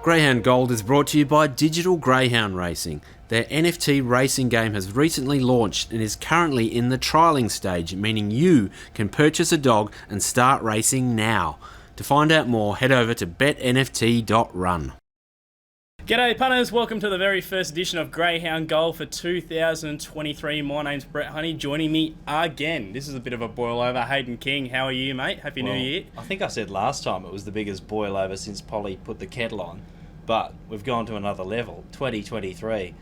Greyhound Gold is brought to you by Digital Greyhound Racing. Their NFT racing game has recently launched and is currently in the trialling stage, meaning you can purchase a dog and start racing now. To find out more, head over to betnft.run. G'day punters, welcome to the very first edition of Greyhound Gold for 2023. My name's Brett Honey, joining me again. This is a bit of a boil over. Hayden King, how are you, mate? Happy New Year. I think I said last time it was the biggest boil over since Polly put the kettle on, but we've gone to another level, 2023.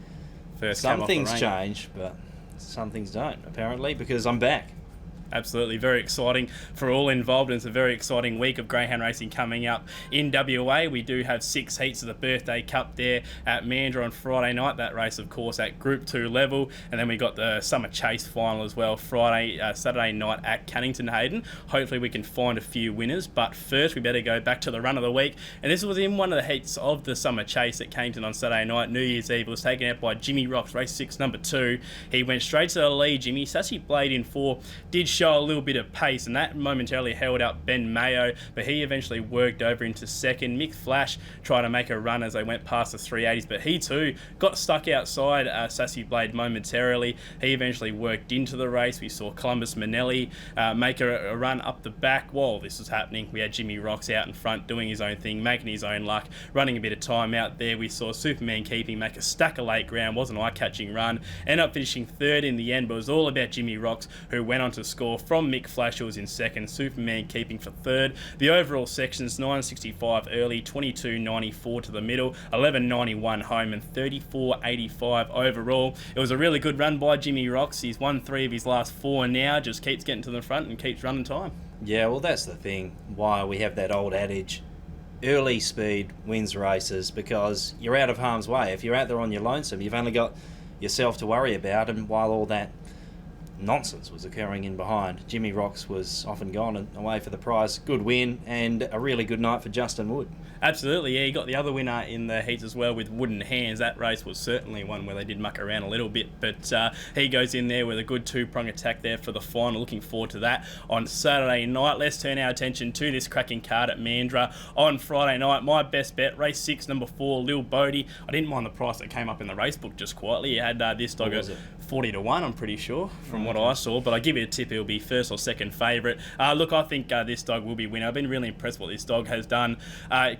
Some things change, but some things don't, apparently, because I'm back. Absolutely, very exciting for all involved, and it's a very exciting week of greyhound racing coming up in WA. We do have 6 heats of the Birthday Cup there at Mandurah on Friday night. That race, of course, at Group 2 level, and then we got the Summer Chase final as well Saturday night at Cannington, Hayden. Hopefully we can find a few winners, but first we better go back to the run of the week, and this was in one of the heats of the Summer Chase at Cannington on Saturday night. New Year's Eve was taken out by Jimmy Rocks, race 6, number 2. He went straight to the lead, Jimmy. Sassy Blade in 4 did show a little bit of pace, and that momentarily held up Ben Mayo, but he eventually worked over into second. Mick Flash tried to make a run as they went past the 380s, but he too got stuck outside Sassy Blade momentarily. He eventually worked into the race. We saw Columbus Manelli make a run up the back. While this was happening, we had Jimmy Rocks out in front doing his own thing, making his own luck, running a bit of time out there. We saw Superman Keeping make a stack of late ground, was an eye-catching run, ended up finishing third in the end, but it was all about Jimmy Rocks, who went on to score from Mick Flash, who was in second, Superman Keeping for third. The overall sections, 9.65 early, 22.94 to the middle, 11.91 home, and 34.85 overall. It was a really good run by Jimmy Rocks. He's won 3 of his last 4 now, just keeps getting to the front and keeps running time. Yeah, well, that's the thing, why we have that old adage, early speed wins races, because you're out of harm's way. If you're out there on your lonesome, you've only got yourself to worry about, and while all that nonsense was occurring in behind, Jimmy Rocks was off and gone and away for the prize. Good win and a really good night for Justin Wood. Absolutely, yeah. He got the other winner in the heats as well with Wooden Hands. That race was certainly one where they did muck around a little bit, but he goes in there with a good 2-prong attack there for the final. Looking forward to that on Saturday night. Let's turn our attention to this cracking card at Mandurah on Friday night. My best bet, race 6, number 4, Lil Bodie. I didn't mind the price that came up in the race book just quietly. He had this dog at 40 to 1, I'm pretty sure, from what I saw, but I give you a tip, he'll be first or second favourite. Look, I think this dog will be winner. I've been really impressed what this dog has done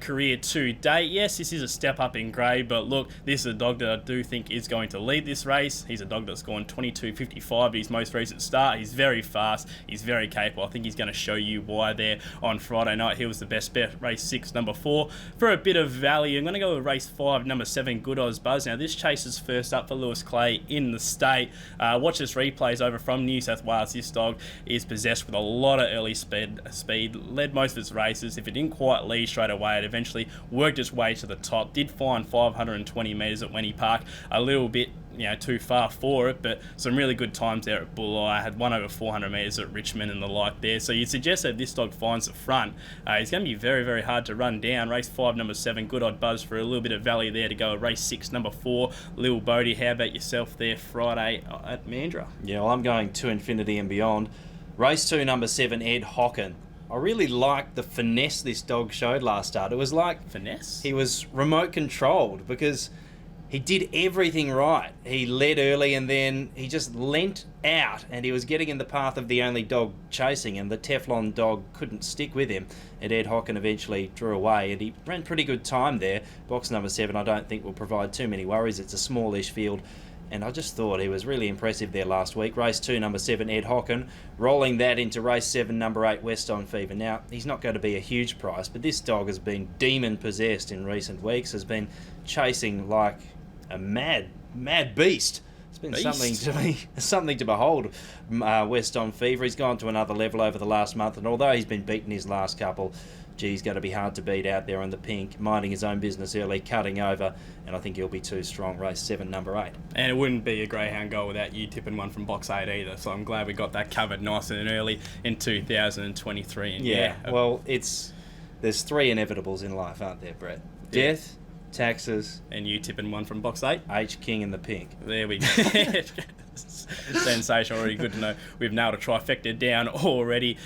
career to date. Yes, this is a step up in grade, but look, this is a dog that I do think is going to lead this race. He's a dog that's gone 22.55 at his most recent start. He's very fast, he's very capable. I think he's going to show you why there on Friday night. He was the best bet, race 6, number 4. For a bit of value, I'm going to go with race 5, number 7, Good Oz Buzz. Now, this chase is first up for Lewis Clay in the state. Watch this replays over from New South Wales. This dog is possessed with a lot of early speed, led most of its races. If it didn't quite lead straight away, it eventually worked its way to the top. Did find 520 metres at Wenny Park, a little bit too far for it, but some really good times there at Bulli. I had one over 400 metres at Richmond and the like there. So you'd suggest that if this dog finds the front, he's going to be very, very hard to run down. Race 5, number 7, Good Odd Buzz, for a little bit of value there to go. Race 6, number 4, Lil Bodie. How about yourself there Friday at Mandurah? Yeah, well, I'm going to infinity and beyond. Race 2, number 7, Ed Hocken. I really liked the finesse this dog showed last start. It was like finesse. He was remote controlled because he did everything right. He led early and then he just leant out and he was getting in the path of the only dog chasing, and the Teflon dog couldn't stick with him, and Ed Hocken eventually drew away and he ran pretty good time there. Box number 7 I don't think will provide too many worries. It's a smallish field, and I just thought he was really impressive there last week. Race 2, number 7, Ed Hocken, rolling that into race 7, number 8, West on Fever. Now, he's not going to be a huge price, but this dog has been demon-possessed in recent weeks, has been chasing like a mad beast. It's been something to behold. West on Fever, he's gone to another level over the last month, and although he's been beaten his last couple, he's going to be hard to beat out there on the pink, minding his own business early, cutting over, and I think he'll be too strong. Race 7, number 8. And it wouldn't be a Greyhound Gold without you tipping one from box 8 either, so I'm glad we got that covered nice and early in 2023. And well, there's 3 inevitables in life, aren't there, Brett? Death, taxes, and you tipping one from box 8? H King and the pink. There we go. Sensational. Already good to know we've nailed a trifecta down already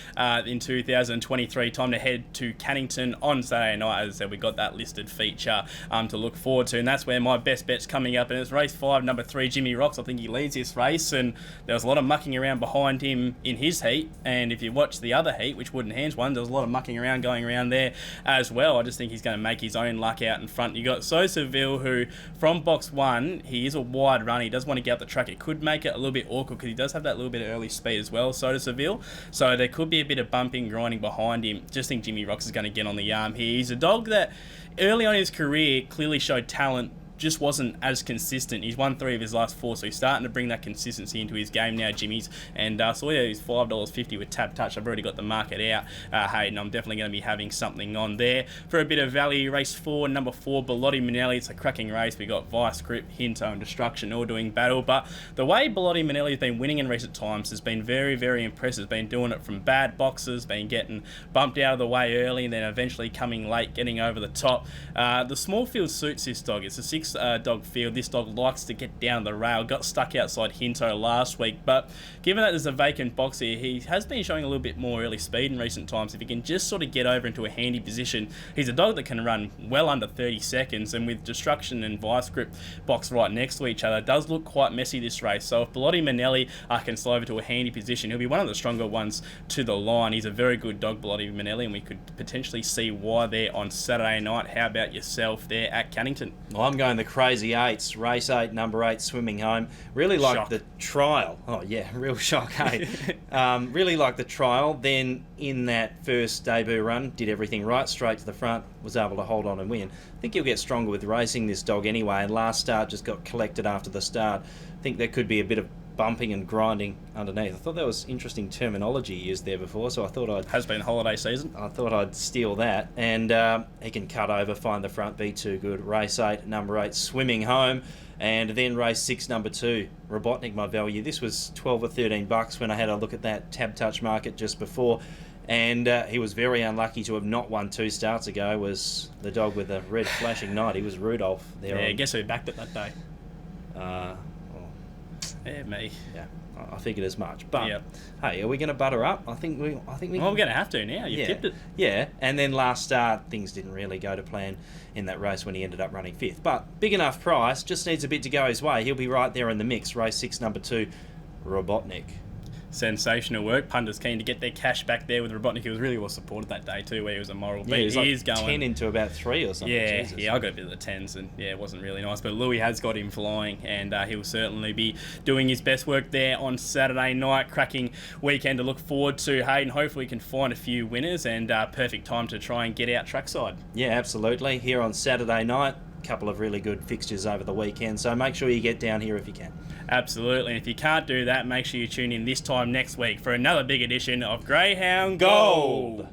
in 2023. Time to head to Cannington on Saturday night. As I said, we got that listed feature to look forward to, and that's where my best bet's coming up, and it's race 5, number 3, Jimmy Rocks. I think he leads this race, and there was a lot of mucking around behind him in his heat, and if you watch the other heat, which Wooden Hands won, there was a lot of mucking around going around there as well. I just think he's going to make his own luck out in front. You got So Seville, who from box 1, he is a wide run. He does want to get up the track. It could make it a little bit awkward because he does have that little bit of early speed as well, So does Seville. So there could be a bit of bumping, grinding behind him. Just think Jimmy Rocks is going to get on the arm here. He's a dog that early on in his career clearly showed talent, just wasn't as consistent. He's won 3 of his last 4, so he's starting to bring that consistency into his game now, Jimmy's. And so yeah, he's $5.50 with Tap Touch. I've already got the market out, Hayden. I'm definitely going to be having something on there. For a bit of value, race 4, number 4, Bellotti Manelli. It's a cracking race. We got Vice Grip, Hinto, and Destruction all doing battle. But the way Bellotti Manelli has been winning in recent times has been very, very impressive. He's been doing it from bad boxes, been getting bumped out of the way early, and then eventually coming late, getting over the top. The small field suits this dog. It's a 6 dog field. This dog likes to get down the rail. Got stuck outside Hinto last week, but given that there's a vacant box here, he has been showing a little bit more early speed in recent times. If he can just sort of get over into a handy position, he's a dog that can run well under 30 seconds, and with Destruction and Vice Grip box right next to each other, it does look quite messy this race. So if Bellotti Manelli can slide over to a handy position, he'll be one of the stronger ones to the line. He's a very good dog, Bellotti Manelli, and we could potentially see why there on Saturday night. How about yourself there at Cannington? Well, I'm going the crazy 8s. Race 8, number 8, Swimming Home. Really like Shock. the trial. Oh, yeah, real shock, hey? Really like the trial. Then in that first debut run, did everything right, straight to the front, was able to hold on and win. I think he'll get stronger with racing, this dog, anyway. And last start just got collected after the start. I think there could be a bit of bumping and grinding underneath. I thought that was interesting terminology used there before, so I thought Has been holiday season. I'd steal that. And he can cut over, find the front, be too good. Race 8, number 8, Swimming Home. And then race 6, number 2, Robotnik, my value. This was $12 or $13 when I had a look at that Tab Touch market just before. And he was very unlucky to have not won 2 starts ago, was the dog with the red flashing knight. He was Rudolph there. Yeah, guess who backed it that day? Yeah, me. Yeah, I figured as much. But Yep. hey, are we going to butter up? I think we. Well, we're going to have to now. You've tipped it. Yeah, and then last start, things didn't really go to plan in that race when he ended up running 5th. But big enough price, just needs a bit to go his way. He'll be right there in the mix. Race 6, number 2, Robotnik. Sensational work. Punters keen to get their cash back there with Robotnik. He was really well supported that day too, where he was a moral beat. Yeah, he was like is going 10 into about 3 or something. Yeah, Jesus. I got a bit of the 10s, and yeah, it wasn't really nice. But Louis has got him flying, and he'll certainly be doing his best work there on Saturday night. Cracking weekend to look forward to, Hayden. Hopefully, we can find a few winners, and perfect time to try and get out trackside. Yeah, absolutely. Here on Saturday night, a couple of really good fixtures over the weekend. So make sure you get down here if you can. Absolutely. And if you can't do that, make sure you tune in this time next week for another big edition of Greyhound Gold.